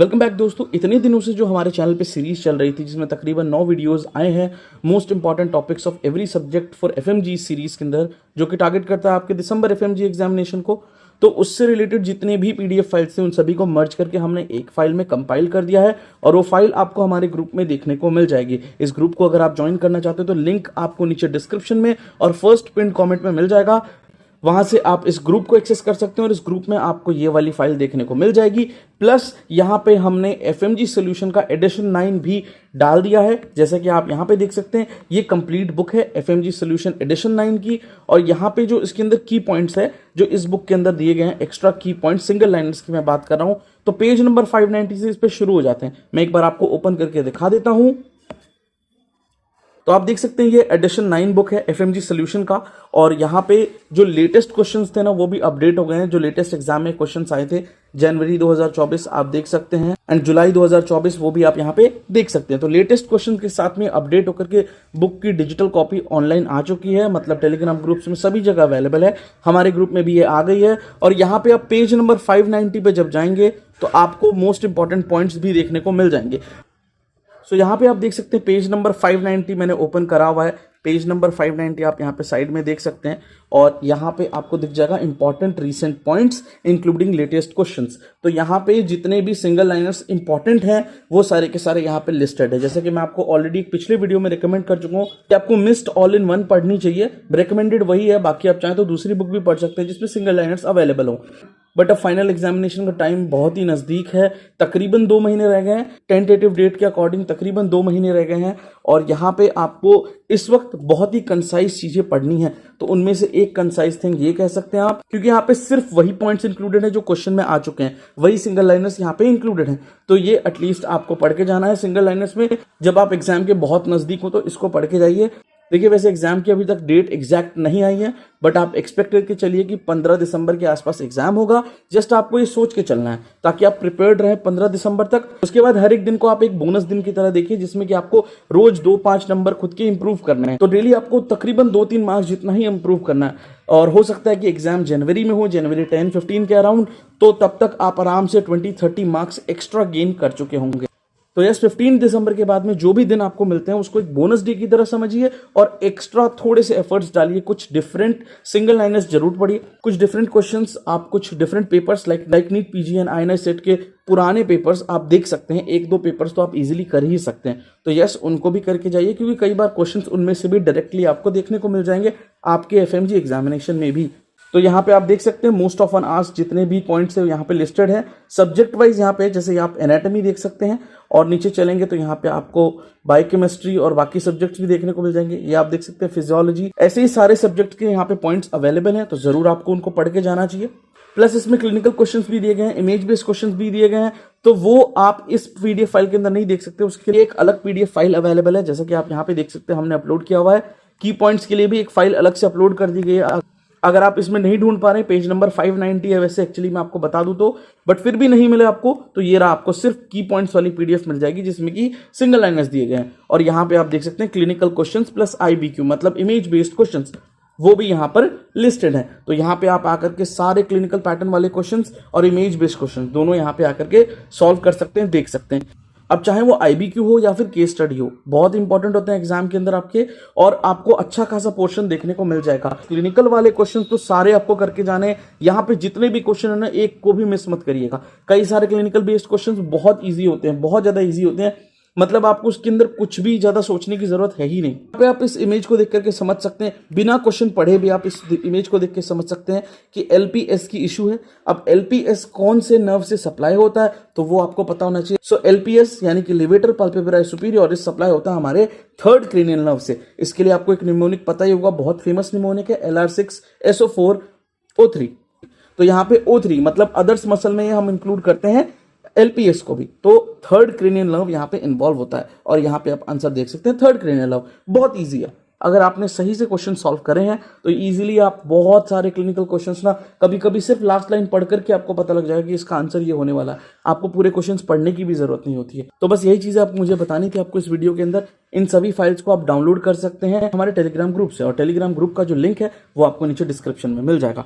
Welcome back दोस्तों। इतने दिनों से जो हमारे चैनल पे सीरीज चल रही थी जिसमें तकरीबन 9 वीडियोस आए हैं most important topics of every subject for FMG series के अंदर, जो कि टारगेट करता है आपके दिसंबर एफएमजी एग्जामिनेशन को। तो उससे रिलेटेड जितने भी पीडीएफ फाइल्स थे उन सभी को मर्ज करके हमने एक फाइल में कंपाइल कर दिया है और वो फाइल आपको हमारे ग्रुप में देखने को मिल जाएगी। इस ग्रुप को अगर आप ज्वाइन करना चाहते हो तो लिंक आपको नीचे डिस्क्रिप्शन में और फर्स्ट पिन कमेंट में मिल जाएगा। वहां से आप इस ग्रुप को एक्सेस कर सकते हैं और इस ग्रुप में आपको ये वाली फाइल देखने को मिल जाएगी। प्लस यहां पे हमने एफएमजी सॉल्यूशन का एडिशन 9 भी डाल दिया है, जैसे कि आप यहां पे देख सकते हैं। ये कंप्लीट बुक है एफएमजी सॉल्यूशन एडिशन 9 की, और यहां पे जो इसके अंदर की पॉइंट्स है जो इस बुक के अंदर दिए गए हैं, एक्स्ट्रा की पॉइंट सिंगल लाइनर्स की मैं बात कर रहा हूं। तो पेज नंबर 590 से इस पे शुरू हो जाते हैं। मैं एक बार आपको ओपन करके दिखा देता हूं। तो आप देख सकते हैं ये एडिशन 9 बुक है एफएमजी सॉल्यूशन का, और यहाँ पे जो लेटेस्ट क्वेश्चंस थे ना वो भी अपडेट हो गए हैं। जो लेटेस्ट एग्जाम में क्वेश्चंस आए थे जनवरी 2024 आप देख सकते हैं, एंड जुलाई 2024 वो भी आप यहाँ पे देख सकते हैं। तो लेटेस्ट क्वेश्चन के साथ में अपडेट होकर के बुक की डिजिटल कॉपी ऑनलाइन आ चुकी है, मतलब टेलीग्राम ग्रुप्स में सभी जगह अवेलेबल है। हमारे ग्रुप में भी ये आ गई है। और यहाँ पे आप पेज नंबर 590 पे जब जाएंगे तो आपको मोस्ट इंपॉर्टेंट पॉइंट्स भी देखने को मिल जाएंगे। सो यहाँ पे आप देख सकते हैं पेज नंबर 590 मैंने ओपन करा हुआ है। पेज नंबर 590 आप यहाँ पे साइड में देख सकते हैं, और यहाँ पे आपको दिख जाएगा important recent points including latest questions. तो यहाँ पे जितने भी सिंगल लाइनर्स इंपॉर्टेंट हैं वो सारे के सारे यहाँ पे लिस्टेड है। जैसे कि मैं आपको ऑलरेडी एक पिछले वीडियो में रिकमेंड कर चुका हूँ कि आपको मिस्ड ऑल इन वन पढ़नी चाहिए। रिकमेंडेड वही है, बाकी आप चाहें तो दूसरी बुक भी पढ़ सकते हैं जिसमें सिंगल लाइनर्स अवेलेबल हो। बट अब फाइनल एग्जामिनेशन का टाइम बहुत ही नजदीक है, तकरीबन 2 महीने रह गए हैं। टेंटेटिव डेट के अकॉर्डिंग तकरीबन 2 महीने रह गए हैं, और यहाँ पे आपको इस वक्त बहुत ही कंसाइज चीजें पढ़नी है। तो उनमें से एक कंसाइज थिंग ये कह सकते हैं आप, क्योंकि यहाँ पे सिर्फ वही पॉइंट्स इंक्लूडेड है जो क्वेश्चन में आ चुके हैं, वही सिंगल लाइनर्स यहाँ पे इंक्लूडेड हैं। तो ये एटलीस्ट आपको पढ़ के जाना है सिंगल लाइनर्स में। जब आप एग्जाम के बहुत नजदीक हो तो इसको पढ़ के जाइए। देखिए वैसे एग्जाम की अभी तक डेट एग्जैक्ट नहीं आई है, बट आप एक्सपेक्ट करके चलिए कि 15 दिसंबर के आसपास एग्जाम होगा। जस्ट आपको ये सोच के चलना है ताकि आप प्रिपेयर्ड रहें 15 दिसंबर तक। उसके बाद हर एक दिन को आप एक बोनस दिन की तरह देखिए, जिसमें कि आपको रोज 2-5 नंबर खुद के इंप्रूव करना है। तो डेली आपको तकरीबन 2-3 मार्क्स जितना ही इंप्रूव करना है, और हो सकता है कि एग्जाम जनवरी में हो, जनवरी 10-15 के अराउंड। तो तब तक आप आराम से 20-30 मार्क्स एक्स्ट्रा गेन कर चुके होंगे। तो यस, 15 दिसंबर के बाद में जो भी दिन आपको मिलते हैं उसको एक बोनस डे की तरह समझिए, और एक्स्ट्रा थोड़े से एफर्ट्स डालिए। कुछ डिफरेंट सिंगल लाइनर्स जरूर पढ़िए, कुछ डिफरेंट क्वेश्चंस, आप कुछ different papers like NEET PG and INI CET के पुराने पेपर्स आप देख सकते हैं। 1-2 पेपर्स तो आप इजीली कर ही सकते हैं। तो यस, उनको भी करके जाइए, क्योंकि कई बार क्वेश्चंस उनमें से भी डायरेक्टली आपको देखने को मिल जाएंगे आपके एफएमजी एग्जामिनेशन में भी। तो यहाँ पे आप देख सकते हैं मोस्ट ऑफ एन आस्क्ड जितने भी पॉइंट्स है यहाँ पे लिस्टेड है सब्जेक्ट वाइज। यहाँ पे जैसे आप एनाटॉमी देख सकते हैं, और नीचे चलेंगे तो यहाँ पे आपको बायोकेमिस्ट्री और बाकी सब्जेक्ट्स भी देखने को मिल जाएंगे। ये आप देख सकते हैं फिजियोलॉजी, ऐसे ही सारे सब्जेक्ट के यहाँ पे पॉइंट्स अवेलेबल हैं। तो जरूर आपको उनको पढ़ के जाना चाहिए। प्लस इसमें क्लिनिकल क्वेश्चंस भी दिए गए हैं, इमेज बेस्ड क्वेश्चंस भी दिए गए हैं। तो वो आप इस पीडीएफ फाइल के अंदर नहीं देख सकते, उसके लिए एक अलग पीडीएफ फाइल अवेलेबल है। जैसा कि आप यहाँ पे देख सकते हैं हमने अपलोड किया हुआ है। की पॉइंट्स के लिए भी एक फाइल अलग से अपलोड कर दी गई है। अगर आप इसमें नहीं ढूंढ पा रहे, पेज नंबर 590 है वैसे एक्चुअली मैं आपको बता दूं तो, बट फिर भी नहीं मिले आपको, तो ये रहा, आपको सिर्फ की पॉइंट्स वाली पीडीएफ मिल जाएगी जिसमें कि सिंगल लाइनर्स दिए गए हैं। और यहाँ पे आप देख सकते हैं क्लिनिकल क्वेश्चंस प्लस आईबीक्यू मतलब इमेज बेस्ड क्वेश्चंस, वो भी यहाँ पर लिस्टेड है। तो यहाँ पे आप आकर के सारे क्लिनिकल पैटर्न वाले क्वेश्चंस और इमेज बेस्ड क्वेश्चंस दोनों यहाँ पे आकर के सॉल्व कर सकते हैं, देख सकते हैं। अब चाहे वो आईबीक्यू हो या फिर केस स्टडी हो, बहुत इंपॉर्टेंट होते हैं एग्जाम के अंदर आपके, और आपको अच्छा खासा पोर्शन देखने को मिल जाएगा। क्लिनिकल वाले क्वेश्चंस तो सारे आपको करके जाने। यहाँ पे जितने भी क्वेश्चन है ना, एक को भी मिस मत करिएगा। कई सारे क्लिनिकल बेस्ड क्वेश्चंस बहुत ईजी होते हैं, बहुत ज्यादा ईजी होते हैं, मतलब आपको उसके अंदर कुछ भी ज्यादा सोचने की जरूरत है ही नहीं। यहाँ पे आप इस इमेज को देख करके समझ सकते हैं, बिना क्वेश्चन पढ़े भी आप इस इमेज को देख के समझ सकते हैं कि एलपीएस की इशू है। अब एलपीएस कौन से नर्व से सप्लाई होता है तो वो आपको पता होना चाहिए। सो एलपीएस यानी कि लेवेटर पल्पेब्राई सुपीरियरिस सप्लाई होता है हमारे थर्ड क्रेनियल नर्व से। इसके लिए आपको एक निमोनिक पता ही होगा, बहुत फेमस निमोनिक है, LR6SO4O3। तो यहाँ पे O3 मतलब अदर्स मसल में हम इंक्लूड करते हैं एलपीएस को भी। तो थर्ड क्रेनियल नर्व यहाँ पे इन्वॉल्व होता है, और यहाँ पे आप आंसर देख सकते हैं थर्ड क्रेनियल नर्व। बहुत इजी है, अगर आपने सही से क्वेश्चन सॉल्व करे हैं तो इजीली आप बहुत सारे क्लिनिकल क्वेश्चंस ना, कभी कभी सिर्फ लास्ट लाइन पढ़ करके आपको पता लग जाएगा कि इसका आंसर ये होने वाला है। आपको पूरे क्वेश्चंस पढ़ने की भी जरूरत नहीं होती है। तो बस यही चीजें आप मुझे बतानी थी आपको इस वीडियो के अंदर। इन सभी फाइल्स को आप डाउनलोड कर सकते हैं हमारे टेलीग्राम ग्रुप से, और टेलीग्राम ग्रुप का जो लिंक है वो आपको नीचे डिस्क्रिप्शन में मिल जाएगा।